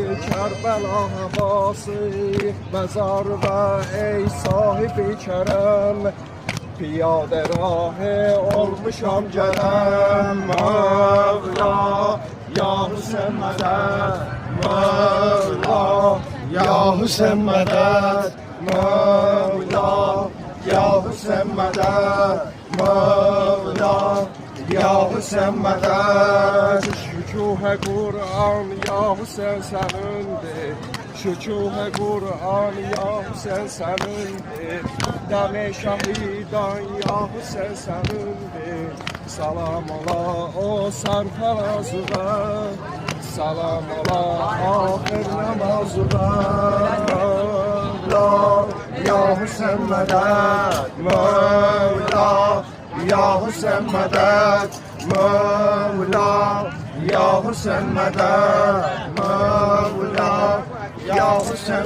Kerbela havası mezarda ey sahibi kerem. Piyade rahe olmuşam cerem. Mevla ya Hüseyin medet, Mevla ya Hüseyin medet, Mevla ya Hüseyin medet, Mevla ya Hüseyin medet. Şükuhe Kur'an ya Hüseyin senindir. Şükuhe Kur'an ya Hüseyin senindir. Deme şahidan ya Hüseyin senindir. Salam ola o sarfarazıda, salam ola ahir namazıda. Mevla ya Hüseyin medet, Mevla ya Hüseyin medet, Mevla ya Hüseyin medet, Mevla ya Hüseyin